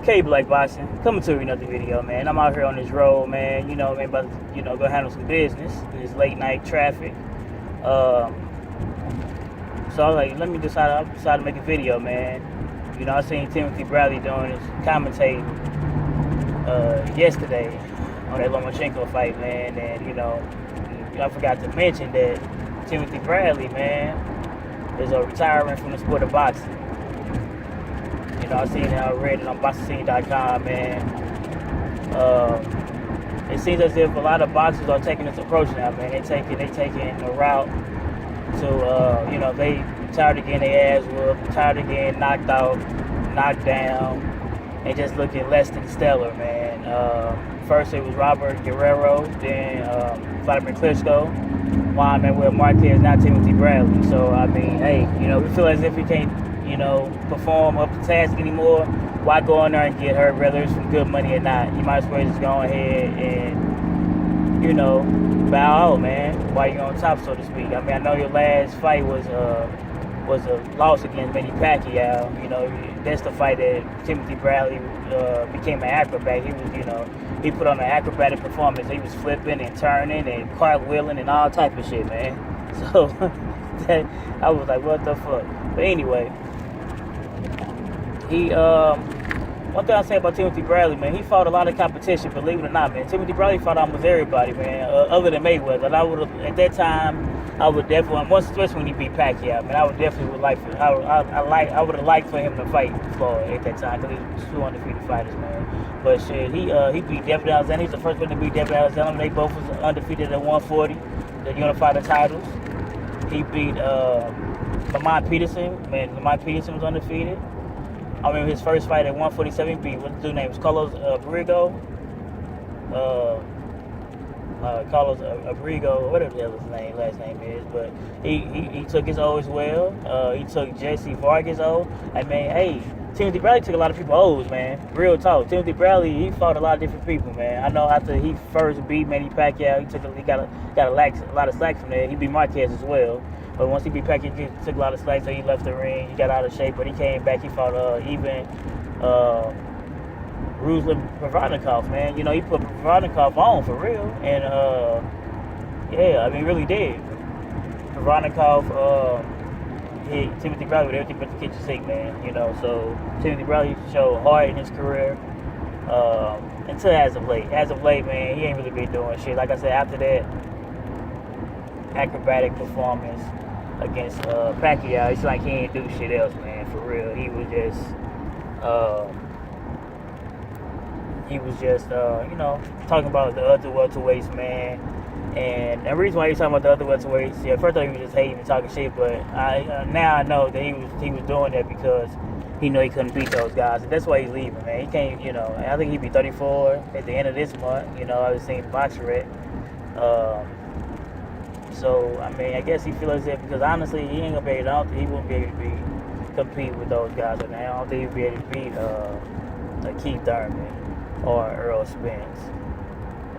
K Black Boxing, coming to another video, man. I'm out here on this road, man. You know, man, about to, go handle some business. This late night traffic. So I was like, I decided to make a video, man. You know, I seen Timothy Bradley doing his commentating yesterday on that Lomachenko fight, man. And I forgot to mention that Timothy Bradley, man, is retiring from the sport of boxing. I seen it, I read it on BoxingScene.com, man. It seems as if a lot of boxers are taking this approach now, man. They taking a route to, they tired of getting their ass whooped, tired of getting knocked out, knocked down, and just looking less than stellar, man. First it was Robert Guerrero, then Vladimir Klitschko, winding with Marquez, now Timothy Bradley. So, I mean, hey, we feel as if we can't, perform up to task anymore. Why go in there and get hurt, whether it's from good money or not? You might as well just go ahead and, bow out, man, while you're on top, so to speak. I mean, I know your last fight was a loss against Manny Pacquiao. That's the fight that Timothy Bradley became an acrobat. He was, he put on an acrobatic performance. He was flipping and turning and cartwheeling and all type of shit, man. So I was like, what the fuck? But anyway, one thing I say about Timothy Bradley, man, he fought a lot of competition, believe it or not, man. Timothy Bradley fought almost everybody, man, other than Mayweather. And I would have, at that time, I would definitely, especially when he beat Pacquiao, man, I would have liked for him to fight Floyd at that time, because he was two undefeated fighters, man. But shit, he beat David Alexander. He's the first one to beat David Alexander. They both was undefeated at 140, the unified the titles. He beat Lamont Peterson. Man, Lamont Peterson was undefeated. I remember his first fight at 147, he beat, what's the dude's name? It was Carlos Abrigo. Carlos Abrigo, whatever the hell his last name is. But he took his O as well. He took Jesse Vargas O. I mean, hey, Timothy Bradley took a lot of people O's, man. Real talk. Timothy Bradley, he fought a lot of different people, man. I know after he first beat Manny Pacquiao, he got a lot of slack from there. He beat Marquez as well. But once he beat Pacquiao, he took a lot of slack, so he left the ring. He got out of shape, but he came back. He fought Ruslan Provodnikov, man. He put Provodnikov on for real. And, really did. Provodnikov hit Timothy Bradley with everything but the kitchen sink, man. So Timothy Bradley showed heart in his career until as of late. As of late, man, he ain't really been doing shit. Like I said, after that acrobatic performance against Pacquiao, it's like he ain't do shit else, man, for real. He was just talking about the other welterweights, man. And the reason why he's talking about the other welterweights, first I thought he was just hating and talking shit, but now I know that he was doing that because he knew he couldn't beat those guys, and that's why he's leaving, man. He can't, I think he'd be 34 at the end of this month. I was seeing Boxerette. So, I mean, I guess he feels that because honestly, he ain't gonna be able to, he won't be able to compete with those guys right now. I don't think he'll be able to beat Keith Thurman or Earl Spence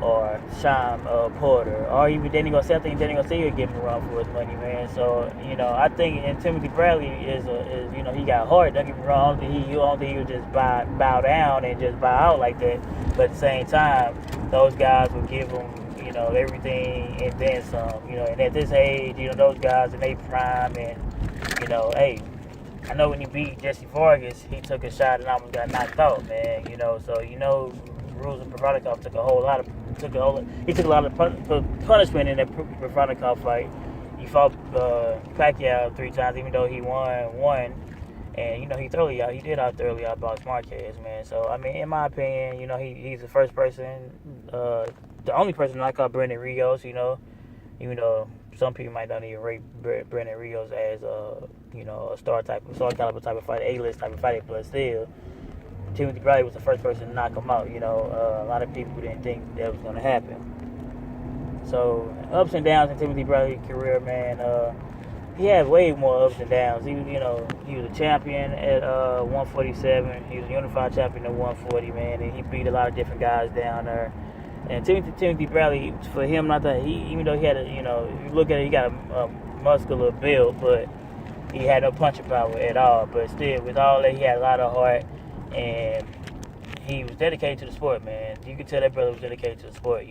or Sean Porter, or even Danny Garcia. I think Danny Garcia will give him a run for his money, man. So, I think and Timothy Bradley is he got heart. Don't get me wrong. I don't think he'll just bow down and just bow out like that. But at the same time, those guys will give him everything and then some, and at this age, those guys in their prime, and, hey, I know when he beat Jesse Vargas, he took a shot and almost got knocked out, man, so, Ruslan Provodnikov took a lot of punishment in that Provodnikov fight. He fought Pacquiao 3 times, even though he won one, and, he did thoroughly outbox Marquez, man. So, I mean, in my opinion, he's the first person, the only person I call Brendan Rios, even though some people might not even rate Brendan Rios as a star caliber type of fighter, A-list type of fighter, but still, Timothy Bradley was the first person to knock him out. A lot of people didn't think that was going to happen. So, ups and downs in Timothy Bradley's career, man. He had way more ups and downs. He was a champion at 147. He was a unified champion at 140, man, and he beat a lot of different guys down there. And Timothy Bradley, for him, not that even though he had you look at it, he got a muscular build, but he had no punching power at all. But still, with all that, he had a lot of heart, and he was dedicated to the sport, man. You could tell that brother was dedicated to the sport.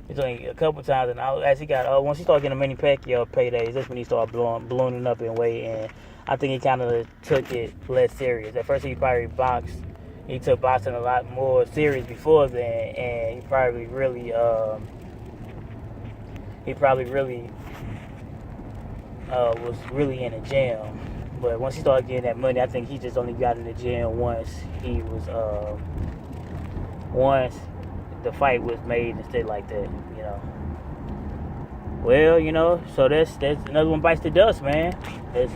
It's only a couple times, and as he got once he started getting many Pacquiao paydays, that's when he started ballooning up in weight, and I think he kind of took it less serious. At first, he probably boxed. He took boxing a lot more serious before then, and he probably really was really in the gym. But once he started getting that money, I think he just only got in the gym once the fight was made and stuff like that, Well, so that's another one bites the dust, man. It's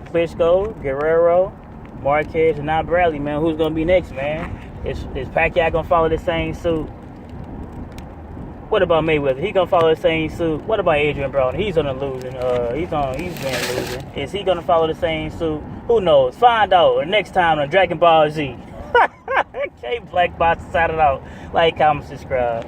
Klitschko, Guerrero, Marquez, and now Bradley, man. Who's gonna be next, man? Is Pacquiao gonna follow the same suit? What about Mayweather? He gonna follow the same suit? What about Adrian Broner? He's on the losing. He's been losing. Is he gonna follow the same suit? Who knows? Find out next time on Dragon Ball Z. Okay, Black Box, sign it out. Like, comment, subscribe.